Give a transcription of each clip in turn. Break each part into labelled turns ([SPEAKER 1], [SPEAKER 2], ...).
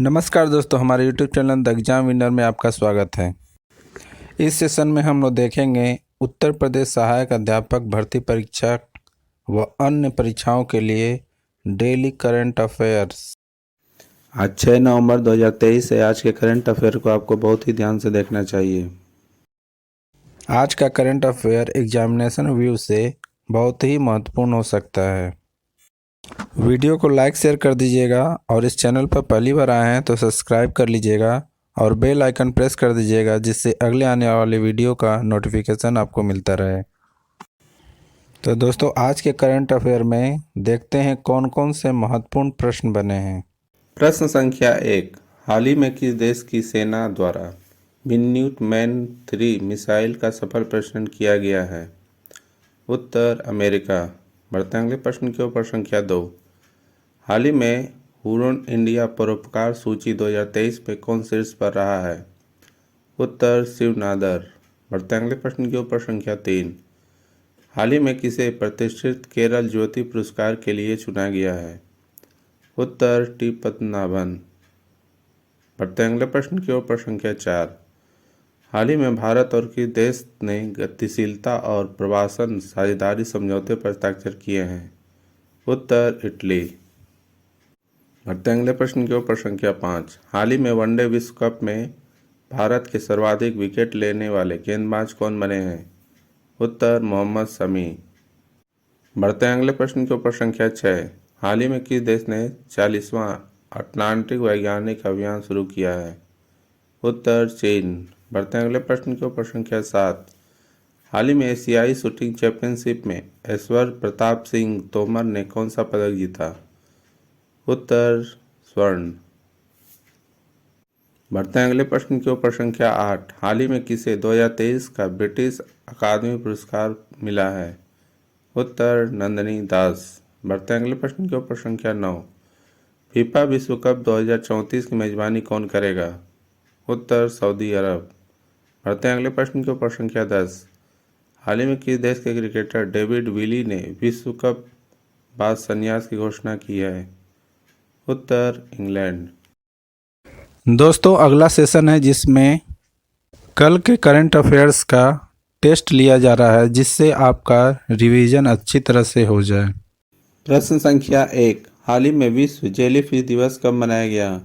[SPEAKER 1] नमस्कार दोस्तों, हमारे YouTube channel the exam winner में आपका स्वागत है। इस सेशन में हम लोग देखेंगे उत्तर प्रदेश सहायक अध्यापक भर्ती परीक्षा व अन्य परीक्षाओं के लिए डेली करंट अफेयर्स। आज 6 नवंबर 2023 है। आज के करंट अफेयर को आपको बहुत ही ध्यान से देखना चाहिए। आज का करंट अफेयर एग्जामिनेशन व्यू से बहुत ही महत्वपूर्ण हो सकता है। वीडियो को लाइक शेयर कर दीजिएगा और इस चैनल पर पहली बार आए हैं तो सब्सक्राइब कर लीजिएगा और बेल आइकन प्रेस कर दीजिएगा, जिससे अगले आने वाले वीडियो का नोटिफिकेशन आपको मिलता रहे। तो दोस्तों, आज के करंट अफेयर में देखते हैं कौन कौन से महत्वपूर्ण प्रश्न बने हैं।
[SPEAKER 2] प्रश्न संख्या 1। हाल ही में किस देश की सेना द्वारा मिन्यूट-मैन 3 मिसाइल का सफल परीक्षण किया गया है? उत्तर अमेरिका। बढ़ते हैं अगले प्रश्न के ऊपर। संख्या 2। हाल ही में हुरन इंडिया परोपकार सूची 2023 पे कौन शीर्ष पर रहा है? उत्तर शिव नादर। बढ़ते हैं अगले प्रश्न के ऊपर। संख्या 3। हाल ही में किसे प्रतिष्ठित केरल ज्योति पुरस्कार के लिए चुना गया है? उत्तर टी पद्मनाभन। बढ़ते हैं अगले प्रश्न की ओर। संख्या 4। हाल ही में भारत और किस देश ने गतिशीलता और प्रवासन साझेदारी समझौते पर हस्ताक्षर किए हैं? उत्तर इटली। बढ़ते हैं अगले प्रश्न के ऊपर। संख्या 5। हाल ही में वनडे विश्व कप में भारत के सर्वाधिक विकेट लेने वाले गेंदबाज कौन बने हैं? उत्तर मोहम्मद शमी। बढ़ते हैं अगले प्रश्न के ऊपर। संख्या 6। हाल ही में किस देश ने 40वां अटलांटिक वैज्ञानिक अभियान शुरू किया है? उत्तर चीन। बढ़ते हैं अगले प्रश्न के ऊपर। संख्या 7। हाल ही में एशियाई शूटिंग चैंपियनशिप में ऐश्वर्य प्रताप सिंह तोमर ने कौन सा पदक जीता? उत्तर स्वर्ण। बढ़ते हैं अगले प्रश्न के ऊपर। संख्या 8। हाल ही में किसे 2023 का ब्रिटिश अकादमी पुरस्कार मिला है? उत्तर नंदिनी दास। बढ़ते हैं अगले प्रश्न के ऊपर। संख्या 9। फीफा विश्व कप 2034 की मेजबानी कौन करेगा? उत्तर सऊदी अरब। बढ़ते हैं अगले प्रश्न के ऊपर। संख्या 10। हाल ही में किस देश के क्रिकेटर डेविड विली ने विश्व कप बाद संन्यास की घोषणा की है? उत्तर इंग्लैंड।
[SPEAKER 1] दोस्तों, अगला सेशन है जिसमें कल के करंट अफेयर्स का टेस्ट लिया जा रहा है, जिससे आपका रिवीजन अच्छी तरह से हो जाए।
[SPEAKER 2] प्रश्न संख्या 1। हाल ही में विश्व जेलीफिश दिवस कब मनाया गया?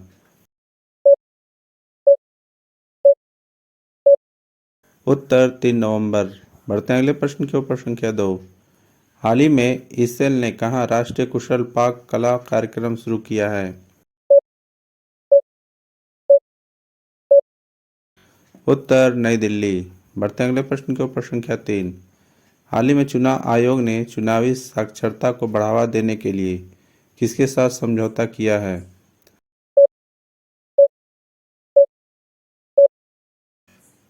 [SPEAKER 2] उत्तर 3 नवंबर। बढ़ते हैं अगले प्रश्न के ऊपर। संख्या 2। हाल ही में इससेल ने कहाँ राष्ट्रीय कुशल पाक कला कार्यक्रम शुरू किया है? उत्तर नई दिल्ली। बढ़ते हैं अगले प्रश्न के ऊपर। संख्या 3। हाल ही में चुनाव आयोग ने चुनावी साक्षरता को बढ़ावा देने के लिए किसके साथ समझौता किया है?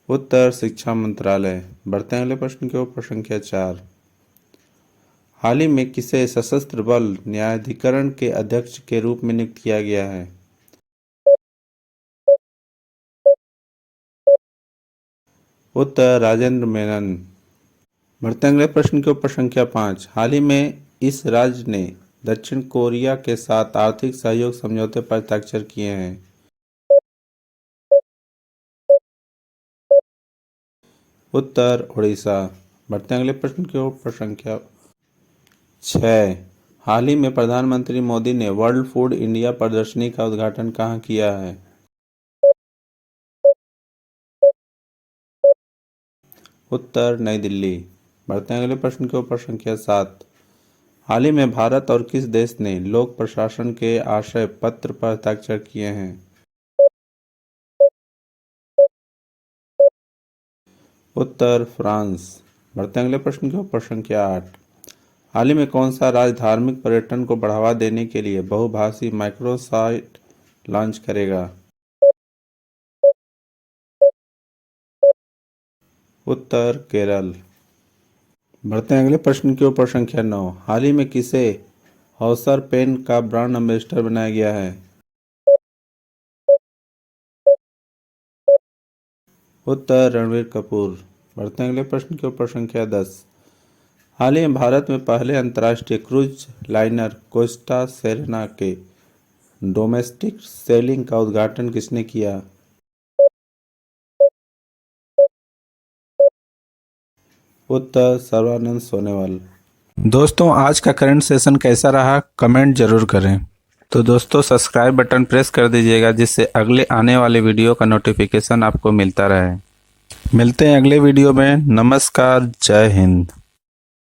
[SPEAKER 2] उत्तर शिक्षा मंत्रालय। बढ़ते हैं अगले प्रश्न के ऊपर। संख्या 4। हाल ही में किसे सशस्त्र बल न्यायाधिकरण के अध्यक्ष के रूप में नियुक्त किया गया है? उत्तर राजेंद्र मेनन। बढ़ते हैं अगले प्रश्न के ऊपर। संख्या 5। हाल ही में इस राज्य ने दक्षिण कोरिया के साथ आर्थिक सहयोग समझौते पर हस्ताक्षर किए हैं? उत्तर ओडिशा। बढ़ते हैं अगले प्रश्न के ऊपर। संख्या 6। हाल ही में प्रधानमंत्री मोदी ने वर्ल्ड फूड इंडिया प्रदर्शनी का उद्घाटन कहाँ किया है? उत्तर नई दिल्ली। बढ़ते हैं अगले प्रश्न के ऊपर। संख्या 7। हाल ही में भारत और किस देश ने लोक प्रशासन के आशय पत्र पर हस्ताक्षर किए हैं? उत्तर फ्रांस। बढ़ते हैं अगले प्रश्न के ऊपर। संख्या 8। हाल ही में कौन सा राज्य धार्मिक पर्यटन को बढ़ावा देने के लिए बहुभाषी माइक्रोसाइट लॉन्च करेगा? उत्तर केरल। बढ़ते हैं अगले प्रश्न के ऊपर। संख्या 9। हाल ही में किसे हौसर पेन का ब्रांड एम्बेसडर बनाया गया है? उत्तर रणवीर कपूर। बढ़ते हैं अगले प्रश्न के ऊपर। संख्या 10। हाल ही में भारत में पहले अंतर्राष्ट्रीय क्रूज लाइनर कोस्टा सेरेना के डोमेस्टिक सेलिंग का उद्घाटन किसने किया? उत्तर सर्बानंद सोनोवाल।
[SPEAKER 1] दोस्तों, आज का करंट सेशन कैसा रहा कमेंट जरूर करें। तो दोस्तों, सब्सक्राइब बटन प्रेस कर दीजिएगा जिससे अगले आने वाले वीडियो का नोटिफिकेशन आपको मिलता रहे। मिलते हैं अगले वीडियो में। नमस्कार, जय हिंद।